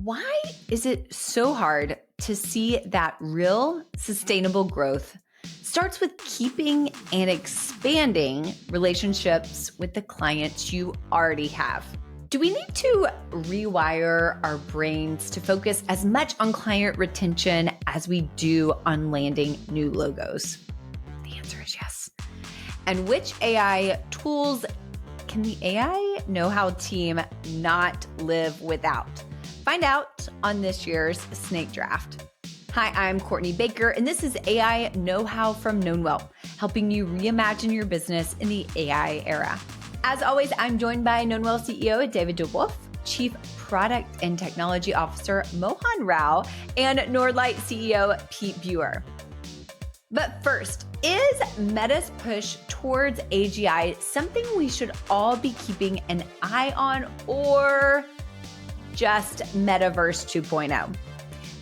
Why is it so hard to see that real sustainable growth starts with keeping and expanding relationships with the clients you already have? Do we need to rewire our brains to focus as much on client retention as we do on landing new logos? The answer is yes. And which AI tools can the AI Knowhow team not live without? Find out on this year's Snake Draft. Hi, I'm Courtney Baker, and this is AI Knowhow from Knownwell, helping you reimagine your business in the AI era. As always, I'm joined by Knownwell CEO David DeWolf, Chief Product and Technology Officer Mohan Rao, and Nordlight CEO Pete Buer. But first, is Meta's push towards AGI something we should all be keeping an eye on, or just Metaverse 2.0?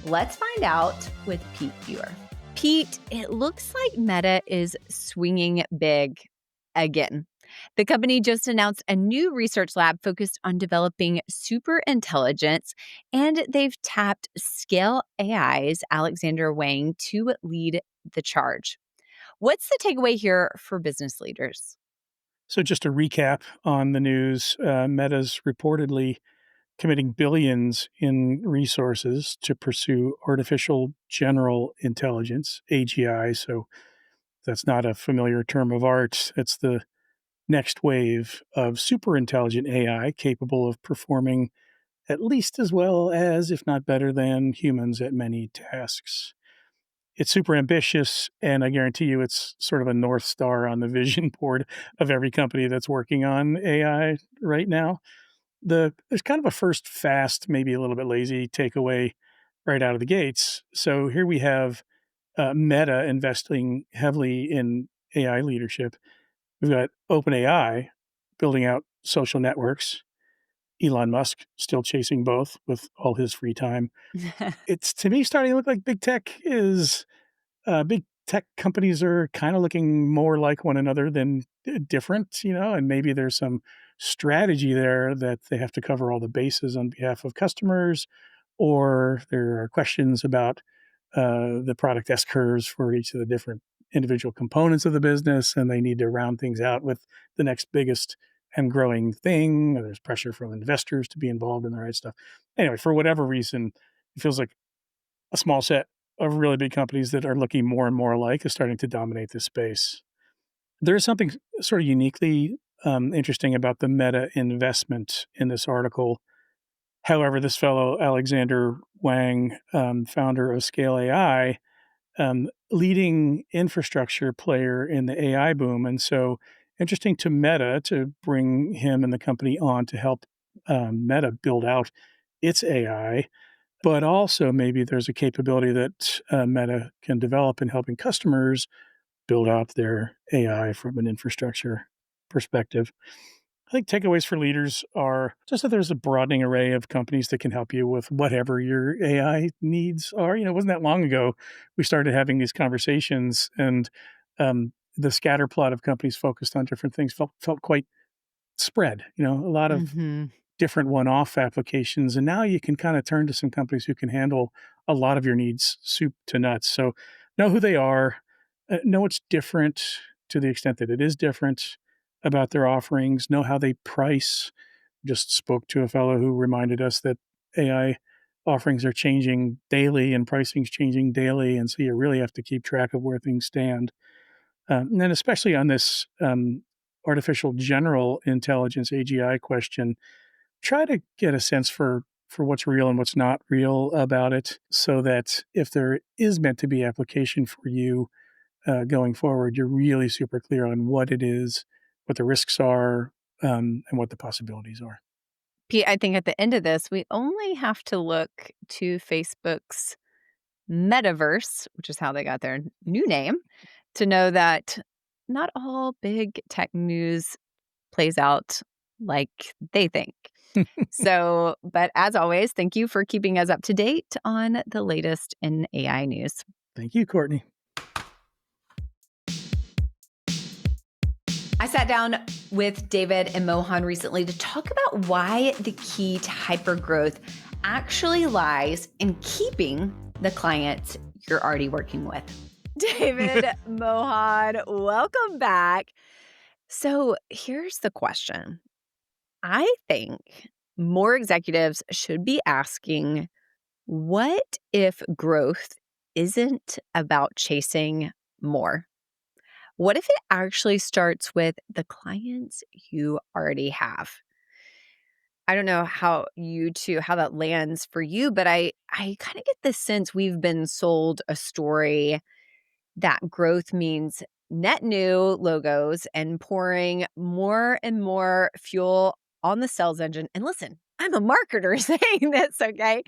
Let's find out with Pete Buer. Pete, it looks like Meta is swinging big again. The company just announced a new research lab focused on developing super intelligence, and they've tapped Scale AI's Alexander Wang to lead the charge. What's the takeaway here for business leaders? So just a recap on the news, Meta's reportedly committing billions in resources to pursue artificial general intelligence, AGI. So that's not a familiar term of art. It's the next wave of super intelligent AI capable of performing at least as well as, if not better than, humans at many tasks. It's super ambitious, and I guarantee you it's sort of a North Star on the vision board of every company that's working on AI right now. There's kind of a first fast, maybe a little bit lazy takeaway right out of the gates. So here we have Meta investing heavily in AI leadership. We've got OpenAI building out social networks. Elon Musk still chasing both with all his free time. It's, to me, starting to look like big tech companies are kind of looking more like one another than different, and maybe there's some strategy there that they have to cover all the bases on behalf of customers, or there are questions about the product S curves for each of the different individual components of the business, and they need to round things out with the next biggest and growing thing. There's pressure from investors to be involved in the right stuff. Anyway, for whatever reason, it feels like a small set of really big companies that are looking more and more alike is starting to dominate this space. There is something sort of uniquely interesting about the Meta investment in this article. However, this fellow, Alexander Wang, founder of Scale AI, leading infrastructure player in the AI boom. And so interesting to Meta to bring him and the company on to help Meta build out its AI. But also maybe there's a capability that Meta can develop in helping customers build out their AI from an infrastructure perspective. I think takeaways for leaders are just that there's a broadening array of companies that can help you with whatever your AI needs are. It wasn't that long ago we started having these conversations, and the scatter plot of companies focused on different things felt quite spread. A lot of different one-off applications. And now you can kind of turn to some companies who can handle a lot of your needs, soup to nuts. So know who they are, know it's different to the extent that it is different about their offerings, know how they price. Just spoke to a fellow who reminded us that AI offerings are changing daily and pricing's changing daily. And so you really have to keep track of where things stand. And then especially on this artificial general intelligence, AGI question, try to get a sense for what's real and what's not real about it, so that if there is meant to be application for you going forward, you're really super clear on what it is, what the risks are, and what the possibilities are. Pete, I think at the end of this, we only have to look to Facebook's Metaverse, which is how they got their new name, to know that not all big tech news plays out like they think. But as always, thank you for keeping us up to date on the latest in AI news. Thank you, Courtney. I sat down with David and Mohan recently to talk about why the key to hypergrowth actually lies in keeping the clients you're already working with. David, Mohan, welcome back. So here's the question. I think more executives should be asking, what if growth isn't about chasing more? What if it actually starts with the clients you already have? I don't know how that lands for you, but I kind of get this sense we've been sold a story that growth means net new logos and pouring more and more fuel on the sales engine. And listen, I'm a marketer saying this, okay?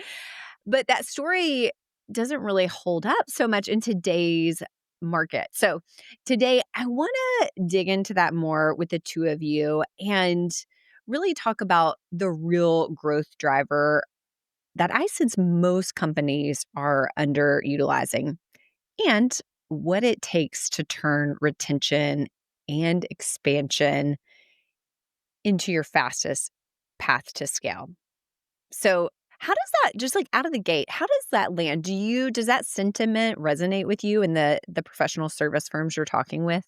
But that story doesn't really hold up so much in today's market. So today, I want to dig into that more with the two of you and really talk about the real growth driver that I sense most companies are underutilizing and what it takes to turn retention and expansion into your fastest path to scale. So, how does that just like out of the gate, how does that land? Does that sentiment resonate with you and the professional service firms you're talking with?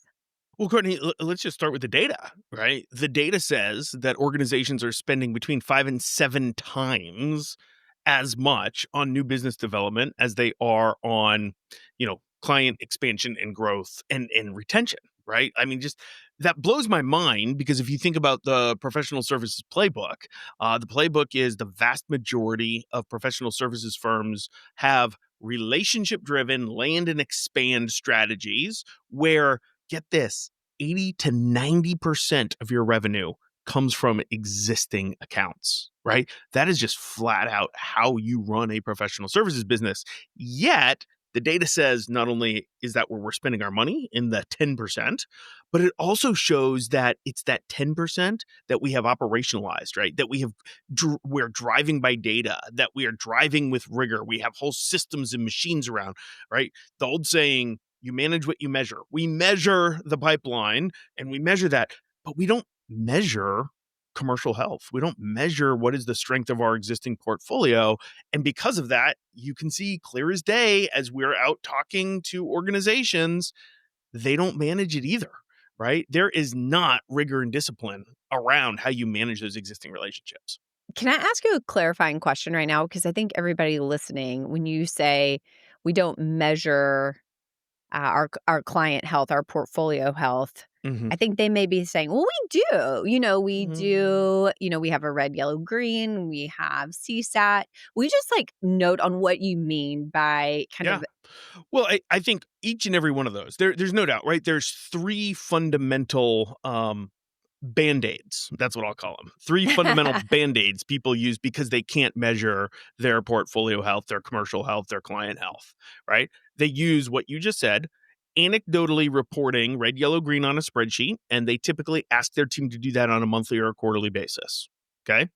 Well, Courtney, let's just start with the data, right? The data says that organizations are spending between 5 and 7 times as much on new business development as they are on, client expansion and growth and retention, right? I mean, just that blows my mind because if you think about the professional services playbook, the playbook is the vast majority of professional services firms have relationship driven land and expand strategies where, get this, 80 to 90% of your revenue comes from existing accounts, right? That is just flat out how you run a professional services business. Yet, the data says not only is that where we're spending our money in the 10%, but it also shows that it's that 10% that we have operationalized, right? That we're driving by data, that we are driving with rigor. We have whole systems and machines around, right? The old saying, you manage what you measure. We measure the pipeline and we measure that, but we don't measure commercial health. We don't measure what is the strength of our existing portfolio. And because of that, you can see clear as day as we're out talking to organizations, they don't manage it either, right? There is not rigor and discipline around how you manage those existing relationships. Can I ask you a clarifying question right now? Because I think everybody listening, when you say we don't measure our client health, our portfolio health, Mhm. I think they may be saying, "Well, we do. We Mhm. do. We have a red, yellow, green. We have CSAT." We just like note on what you mean by kind Yeah. of Well, I think each and every one of those, there's no doubt, right? There's three fundamental band-aids. That's what I'll call them. Three fundamental band-aids people use because they can't measure their portfolio health, their commercial health, their client health, right? They use what you just said, anecdotally reporting red, yellow, green on a spreadsheet, and they typically ask their team to do that on a monthly or a quarterly basis. Okay?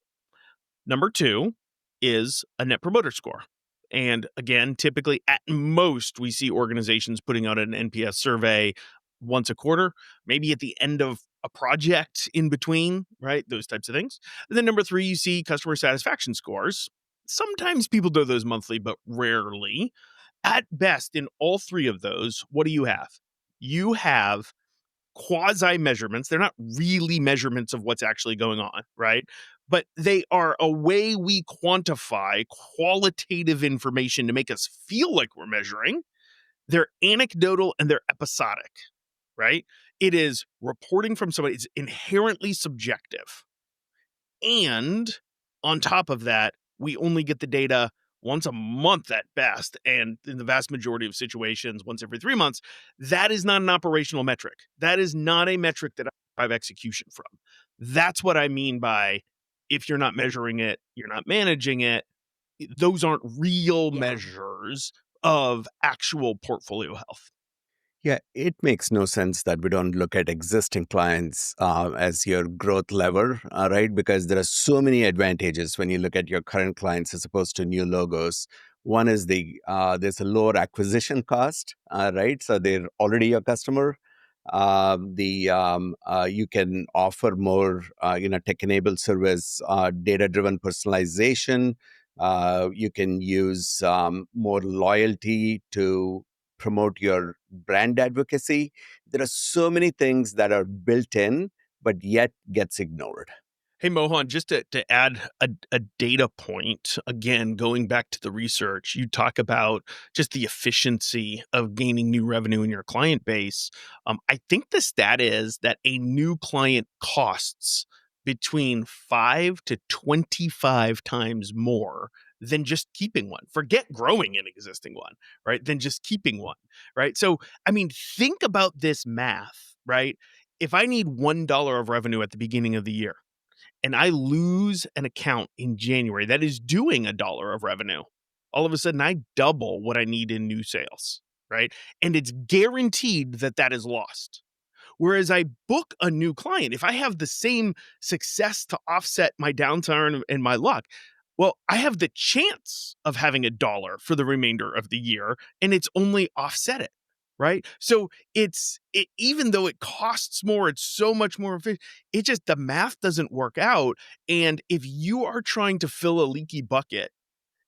Number two is a net promoter score. And again, typically at most, we see organizations putting out an NPS survey once a quarter, maybe at the end of a project in between, right? Those types of things. And then number three, you see customer satisfaction scores. Sometimes people do those monthly, but rarely. At best, in all three of those, what do you have? You have quasi measurements. They're not really measurements of what's actually going on, right? But they are a way we quantify qualitative information to make us feel like we're measuring. They're anecdotal and they're episodic, right? It is reporting from somebody, it's inherently subjective. And on top of that, we only get the data once a month at best. And in the vast majority of situations, once every 3 months. That is not an operational metric. That is not a metric that I have execution from. That's what I mean by if you're not measuring it, you're not managing it. Those aren't real yeah. measures of actual portfolio health. Yeah, it makes no sense that we don't look at existing clients as your growth lever, right? Because there are so many advantages when you look at your current clients as opposed to new logos. One is there's a lower acquisition cost, right? So they're already your customer. You can offer more, tech-enabled service, data-driven personalization. You can use more loyalty to promote your brand advocacy. There are so many things that are built in, but yet gets ignored. Hey, Mohan, just to add a data point, again, going back to the research, you talk about just the efficiency of gaining new revenue in your client base. I think the stat is that a new client costs between 5 to 25 times more than just keeping one. Forget growing an existing one, right? Than just keeping one, right? So, I mean, think about this math, right? If I need $1 of revenue at the beginning of the year, and I lose an account in January that is doing $1 of revenue, all of a sudden I double what I need in new sales, right? And it's guaranteed that that is lost. Whereas I book a new client, if I have the same success to offset my downtime and my luck, well, I have the chance of having $1 for the remainder of the year, and it's only offset it, right? So even though it costs more, it's so much more efficient. It just the math doesn't work out. And if you are trying to fill a leaky bucket,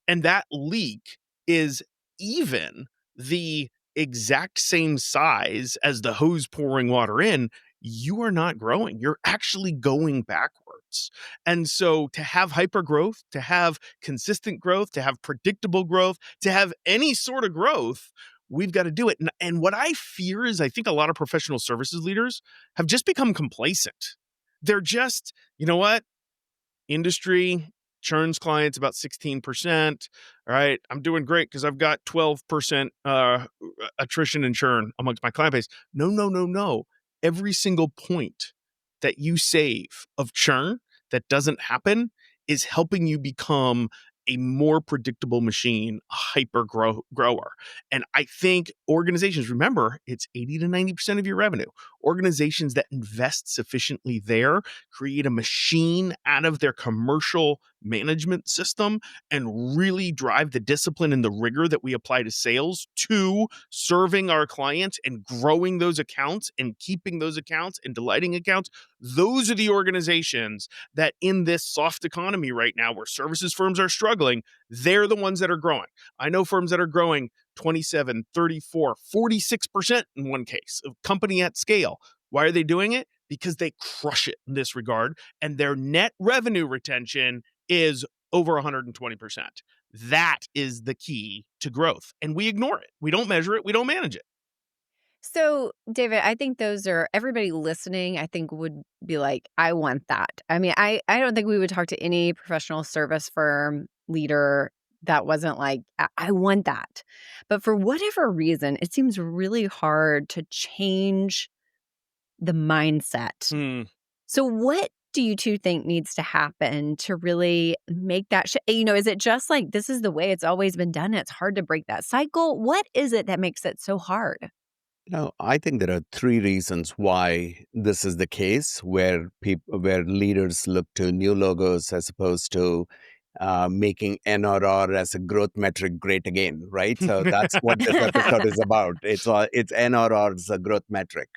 and that leak is even the exact same size as the hose pouring water in, you are not growing. You're actually going backwards. And so to have hyper growth, to have consistent growth, to have predictable growth, to have any sort of growth, we've got to do it. And what I fear is I think a lot of professional services leaders have just become complacent. They're just, you know what? Industry churns clients about 16%. All right. I'm doing great because I've got 12% attrition and churn amongst my client base. No, no, no, no. Every single point that you save of churn that doesn't happen is helping you become a more predictable machine, a hyper grower. And I think organizations, remember, it's 80 to 90% of your revenue. Organizations that invest sufficiently there create a machine out of their commercial management system and really drive the discipline and the rigor that we apply to sales to serving our clients and growing those accounts and keeping those accounts and delighting accounts. Those are the organizations that in this soft economy right now where services firms are struggling, they're the ones that are growing. I know firms that are growing 27, 34, 46% in one case, a company at scale. Why are they doing it? Because they crush it in this regard, and their net revenue retention is over 120%. That is the key to growth, and we ignore it. We don't measure it. We don't manage it. So, David, I think those are everybody listening, I think would be like, I want that. I mean, I don't think we would talk to any professional service firm leader that wasn't like, I want that. But for whatever reason, it seems really hard to change the mindset. So, what do you two think needs to happen to really make that is it just like this is the way it's always been done? It's hard to break that cycle. What is it that makes it so hard? I think there are three reasons why this is the case, where leaders look to new logos as opposed to making NRR as a growth metric great again, right? So that's what this episode is about. It's NRR as a growth metric.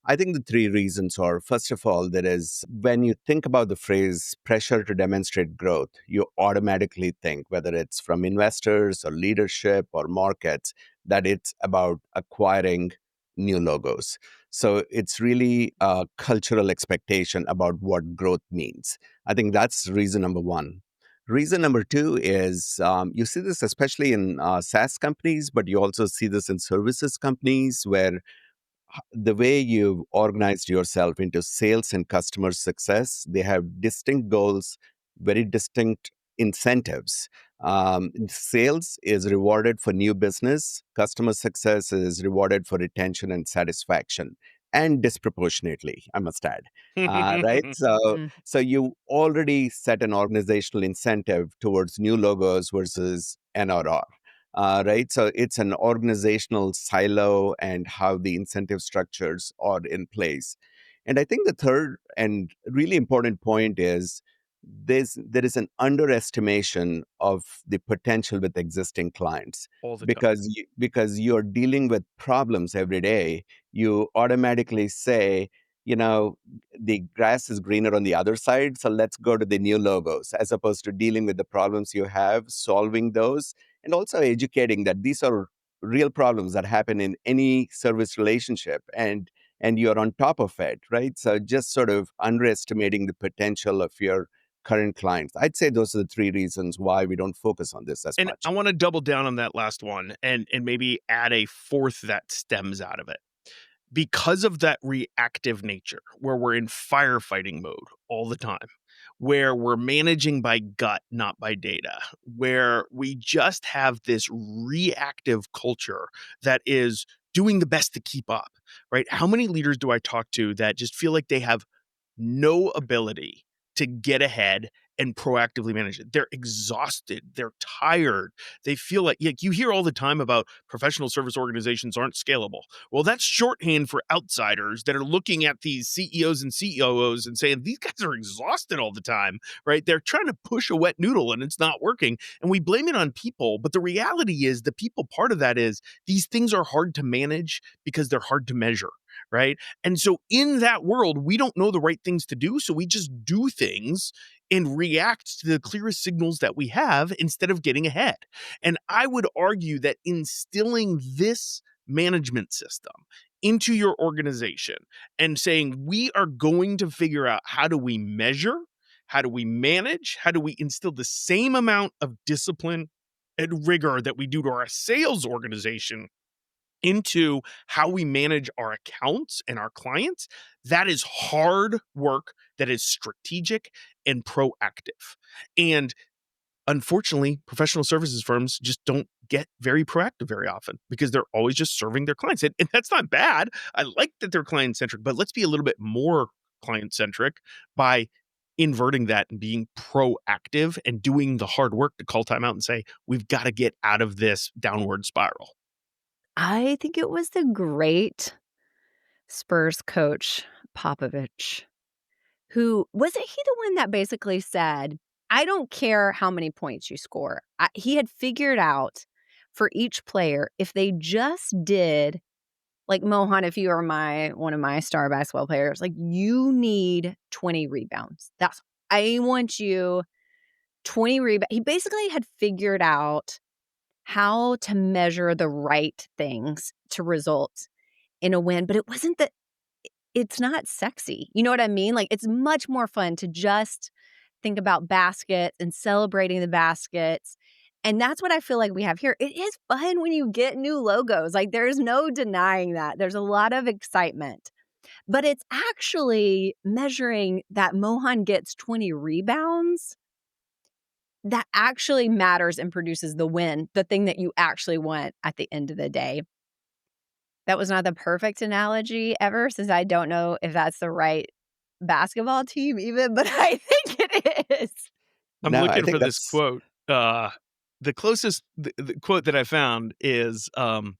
I think the three reasons are, first of all, there is when you think about the phrase pressure to demonstrate growth, you automatically think, whether it's from investors or leadership or markets, that it's about acquiring new logos. So it's really a cultural expectation about what growth means. I think that's reason number one. Reason number two is you see this especially in SaaS companies, but you also see this in services companies where the way you've organized yourself into sales and customer success, they have distinct goals, very distinct incentives. Sales is rewarded for new business, customer success is rewarded for retention and satisfaction, and disproportionately, I must add. Right? So, Mm. so you already set an organizational incentive towards new logos versus NRR. Right? So it's an organizational silo and how the incentive structures are in place. And I think the third and really important point is there is an underestimation of the potential with existing clients All the time. because you're dealing with problems every day. You automatically say, the grass is greener on the other side. So let's go to the new logos as opposed to dealing with the problems you have, solving those, and also educating that these are real problems that happen in any service relationship. And you're on top of it, right? So just sort of underestimating the potential of your current clients. I'd say those are the three reasons why we don't focus on this as And much. I want to double down on that last one and maybe add a fourth that stems out of it. Because of that reactive nature, where we're in firefighting mode all the time, where we're managing by gut, not by data, where we just have this reactive culture that is doing the best to keep up, right? How many leaders do I talk to that just feel like they have no ability to get ahead and proactively manage it? They're exhausted. They're tired. They feel like you hear all the time about professional service organizations aren't scalable. Well, that's shorthand for outsiders that are looking at these CEOs and COOs and saying, these guys are exhausted all the time, right? They're trying to push a wet noodle and it's not working. And we blame it on people. But the reality is the people part of that is these things are hard to manage because they're hard to measure, right? And so in that world, we don't know the right things to do. So we just do things and react to the clearest signals that we have instead of getting ahead. And I would argue that instilling this management system into your organization and saying, we are going to figure out how do we measure, how do we manage, how do we instill the same amount of discipline and rigor that we do to our sales organization into how we manage our accounts and our clients, that is hard work, that is strategic and proactive. And unfortunately, professional services firms just don't get very proactive very often because they're always just serving their clients. And that's not bad. I like that they're client-centric, but let's be a little bit more client-centric by inverting that and being proactive and doing the hard work to call time out and say, we've got to get out of this downward spiral. I think it was the great Spurs coach, Popovich, who wasn't he the one that basically said, I don't care how many points you score. He had figured out for each player, if they just did, like Mohan, if you are one of my star basketball players, like you need 20 rebounds. I want you 20 rebounds. He basically had figured out how to measure the right things to result in a win, but it's not sexy. You know what I mean? Like it's much more fun to just think about baskets and celebrating the baskets. And that's what I feel like we have here. It is fun when you get new logos. Like there's no denying that. There's a lot of excitement. But it's actually measuring that Mohan gets 20 rebounds that actually matters and produces the win, the thing that you actually want at the end of the day. That was not the perfect analogy ever, since I don't know if that's the right basketball team even, but I think it is. I'm looking for this quote. The closest the quote that I found is, now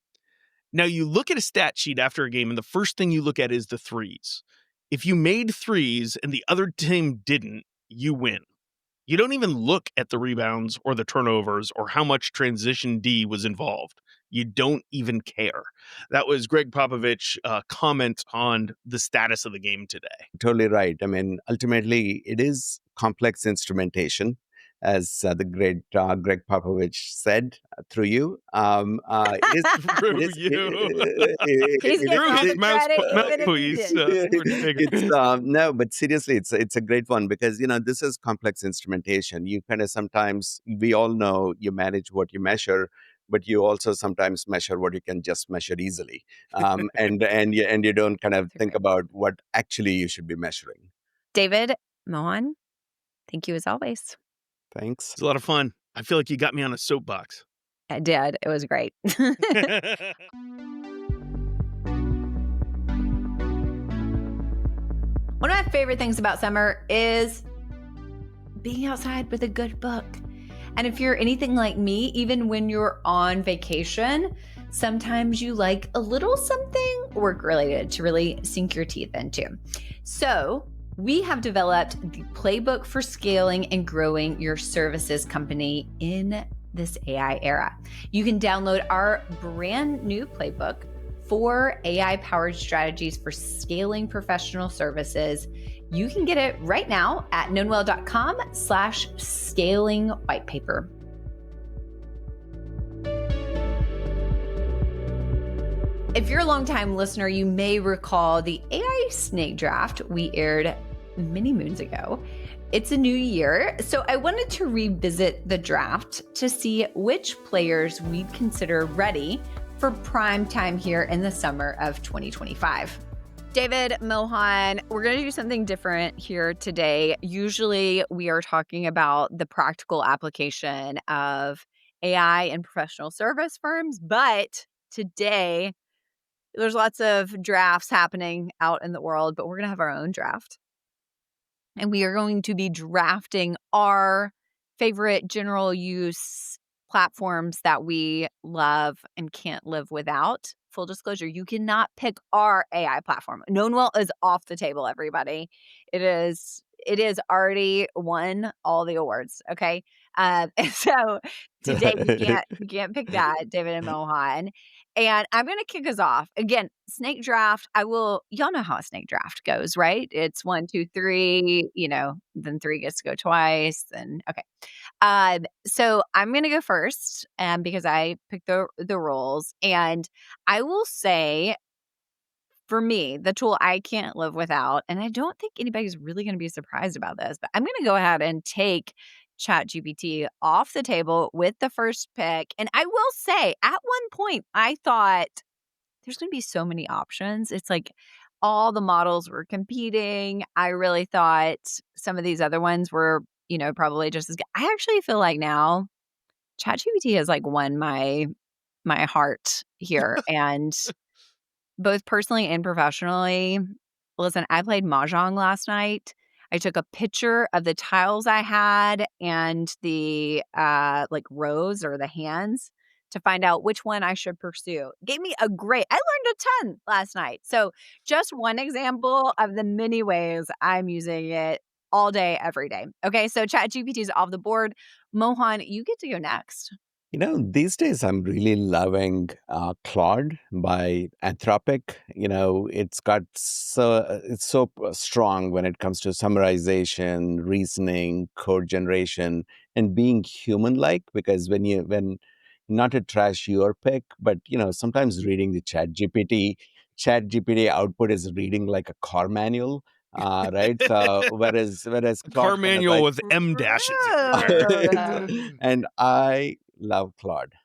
you look at a stat sheet after a game and the first thing you look at is the threes. If you made threes and the other team didn't, you win. You don't even look at the rebounds or the turnovers or how much transition D was involved. You don't even care. That was Greg Popovich comment on the status of the game today. Totally right. I mean, ultimately, it is complex instrumentation, as the great Greg Popovich said through you. He's getting all the credit. No, but seriously, it's a great one because this is complex instrumentation. You kind of sometimes, we all know you manage what you measure, but you also sometimes measure what you can just measure easily, and you don't kind of think about what actually you should be measuring. David, Mohan, thank you as always. Thanks. It's a lot of fun. I feel like you got me on a soapbox. I did. It was great. One of my favorite things about summer is being outside with a good book. And if you're anything like me, even when you're on vacation, sometimes you like a little something work-related to really sink your teeth into. So we have developed the playbook for scaling and growing your services company in this AI era. You can download our brand new playbook 4 AI-powered strategies for scaling professional services. You can get it right now at knownwell.com/scaling whitepaper. If you're a longtime listener, you may recall the AI snake draft we aired many moons ago. It's a new year, so I wanted to revisit the draft to see which players we'd consider ready for prime time here in the summer of 2025. David, Mohan, we're going to do something different here today. Usually we are talking about the practical application of AI in professional service firms, but today there's lots of drafts happening out in the world, but we're going to have our own draft. And we are going to be drafting our favorite general use platforms that we love and can't live without. Full disclosure, you cannot pick our AI platform. Knownwell is off the table, everybody. It is already won all the awards. Okay. And so today we can't pick that, David and Mohan. And I'm going to kick us off. Again, snake draft. Y'all know how a snake draft goes, right? It's 1, 2, 3, then 3 gets to go twice. And okay. So I'm going to go first because I picked the roles. And I will say, for me, the tool I can't live without, and I don't think anybody's really going to be surprised about this, but I'm going to go ahead and take ChatGPT off the table with the first pick. And I will say, at one point, I thought there's going to be so many options. It's like all the models were competing. I really thought some of these other ones were, probably just as good. I actually feel like now ChatGPT has like won my heart here. And both personally and professionally. Listen, I played Mahjong last night. I took a picture of the tiles I had and the rows or the hands to find out which one I should pursue. I learned a ton last night. So just one example of the many ways I'm using it all day, every day. Okay, so ChatGPT is off the board. Mohan, you get to go next. These days I'm really loving Claude by Anthropic. It's so strong when it comes to summarization, reasoning, code generation, and being human-like. Because when not to trash your pick, but sometimes reading the ChatGPT output is reading like a car manual. Right. So whereas car Claude manual with M dashes everywhere. and I love Claude.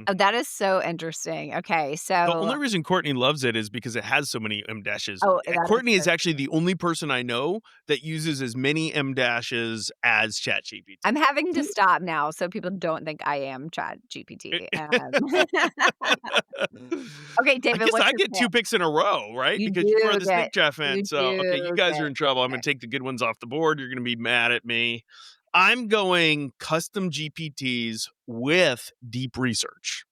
Oh, that is so interesting. Okay, so The only reason Courtney loves it is because it has so many M dashes. Oh, that Courtney is is actually the only person I know that uses as many M dashes as ChatGPT. I'm having to stop now so people don't think I am ChatGPT. Okay, David, I guess what's I your get pick? 2 picks in a row, right? You Because you are do the get- snake draft fan. you So, okay, you do guys get are in trouble. I'm two going to take the good ones off the board. You're going to be mad at me. I'm going custom GPTs with deep research.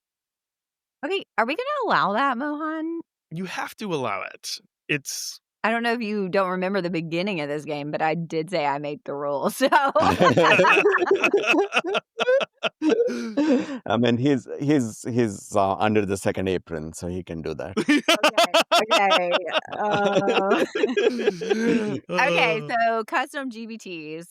Okay, are we going to allow that, Mohan? You have to allow it. It's I don't know if you don't remember the beginning of this game, but I did say I made the rules. So I mean, he's under the second apron, so he can do that. okay, so custom GPTs.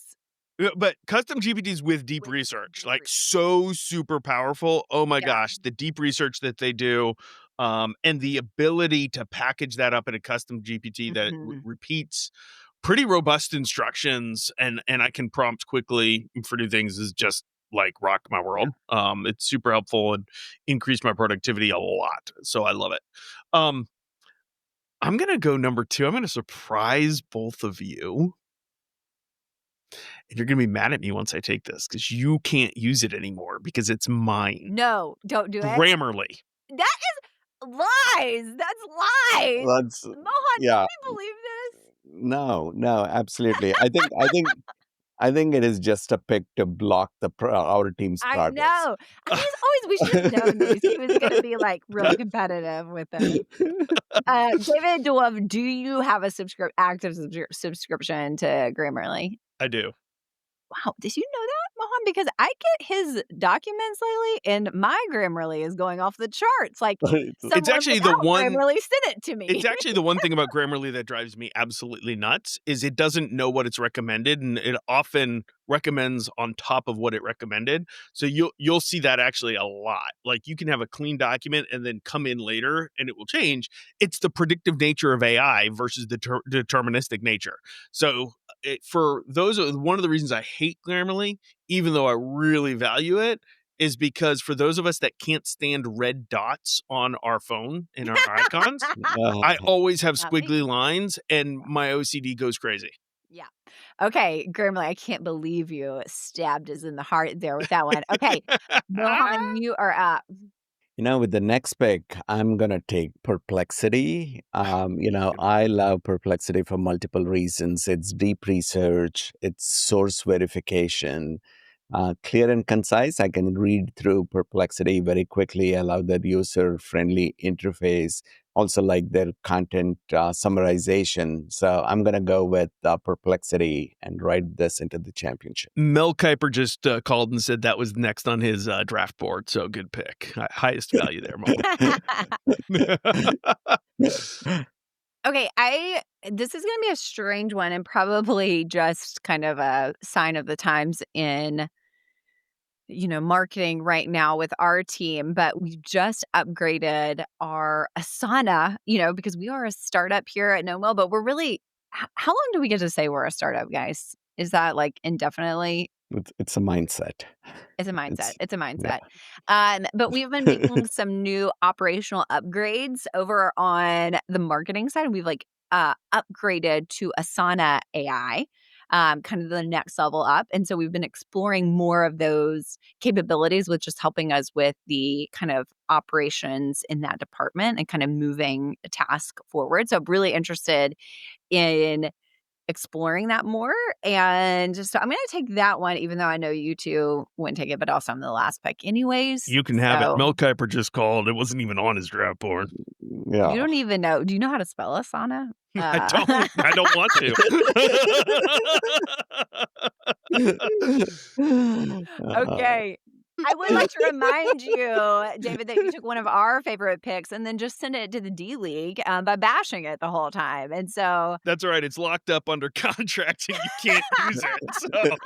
Yeah, but custom GPTs with deep research, like so super powerful. Oh my gosh, the deep research that they do, and the ability to package that up in a custom GPT that repeats pretty robust instructions and I can prompt quickly for new things is just like rock my world. It's super helpful and increased my productivity a lot. So I love it. I'm gonna go number 2. I'm gonna surprise both of you. And you're going to be mad at me once I take this because you can't use it anymore because it's mine. No, don't do it. Grammarly. That is lies. That's lies. That's Mohan, yeah. can you believe this? No, absolutely. I think it is just a pick to block our team's progress. I know. We should have known this. He was going to be like real competitive with us. David DeWolf, do you have a active subscription to Grammarly? I do. Wow, did you know that? Mohan, because I get his documents lately and my Grammarly is going off the charts. Like someone It's actually the without one. Grammarly sent it to me. It's actually the one thing about Grammarly that drives me absolutely nuts is it doesn't know what it's recommended, and it often recommends on top of what it recommended. So you'll see that actually a lot. Like you can have a clean document and then come in later and it will change. It's the predictive nature of AI versus the deterministic nature. So for those, one of the reasons I hate Grammarly, even though I really value it, is because for those of us that can't stand red dots on our phone in our icons, I always have Not me. squiggly lines and my OCD goes crazy. Yeah. Okay, Grammarly, I can't believe you stabbed us in the heart there with that one. Okay, Mohan, you are up. With the next pick, I'm going to take Perplexity. I love Perplexity for multiple reasons. It's deep research, it's source verification, clear and concise. I can read through Perplexity very quickly. I love that user-friendly interface. Also like their content summarization. So I'm going to go with Perplexity and write this into the championship. Mel Kiper just called and said that was next on his draft board. So good pick. Highest value there, Mo. Okay, this is going to be a strange one and probably just kind of a sign of the times in marketing right now with our team, but we just upgraded our Asana, because we are a startup here at Knownwell, but we're really, how long do we get to say we're a startup, guys? Is that like indefinitely? It's a mindset. It's a mindset. It's a mindset. Yeah. But we've been making some new operational upgrades over on the marketing side. We've upgraded to Asana AI, kind of the next level up. And so we've been exploring more of those capabilities, which is helping us with the kind of operations in that department and kind of moving a task forward. So I'm really interested in exploring that more. And so I'm going to take that one, even though I know you two wouldn't take it, but also I'm the last pick anyways. You can have it. Mel Kiper just called. It wasn't even on his draft board. Yeah. You don't even know. Do you know how to spell Asana? I don't want to. Okay. I would like to remind you, David, that you took one of our favorite picks and then just sent it to the D League by bashing it the whole time. And so that's all right. It's locked up under contract and you can't use it. So.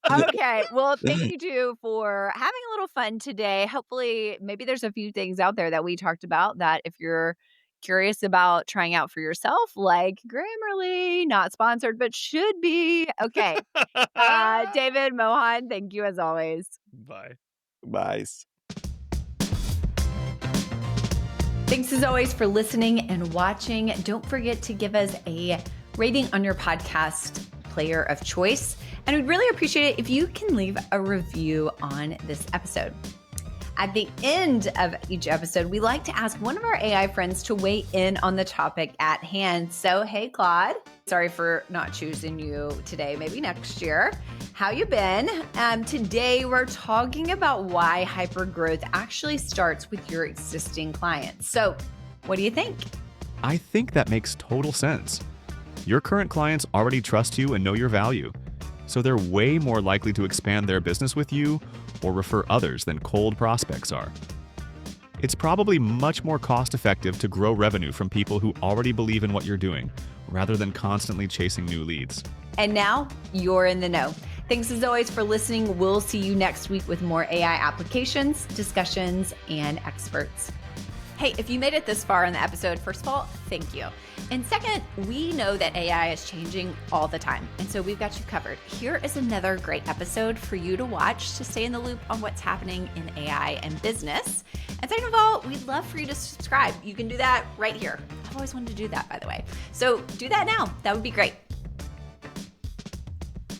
Okay. Well, thank you two for having a little fun today. Hopefully, maybe there's a few things out there that we talked about that if you're curious about trying out for yourself, like Grammarly, not sponsored, but should be. Okay. David, Mohan, thank you as always. Bye. Bye. Thanks as always for listening and watching. Don't forget to give us a rating on your podcast player of choice. And we'd really appreciate it if you can leave a review on this episode. At the end of each episode, we like to ask one of our AI friends to weigh in on the topic at hand. So, hey, Claude, sorry for not choosing you today, maybe next year. How you been? Today, we're talking about why hypergrowth actually starts with your existing clients. So, what do you think? I think that makes total sense. Your current clients already trust you and know your value, so they're way more likely to expand their business with you or refer others than cold prospects are. It's probably much more cost-effective to grow revenue from people who already believe in what you're doing, rather than constantly chasing new leads. And now, you're in the know. Thanks as always for listening. We'll see you next week with more AI applications, discussions, and experts. Hey, if you made it this far in the episode, first of all, thank you. And second, we know that AI is changing all the time, and so we've got you covered. Here is another great episode for you to watch to stay in the loop on what's happening in AI and business. And second of all, we'd love for you to subscribe. You can do that right here. I've always wanted to do that, by the way. So do that now. That would be great.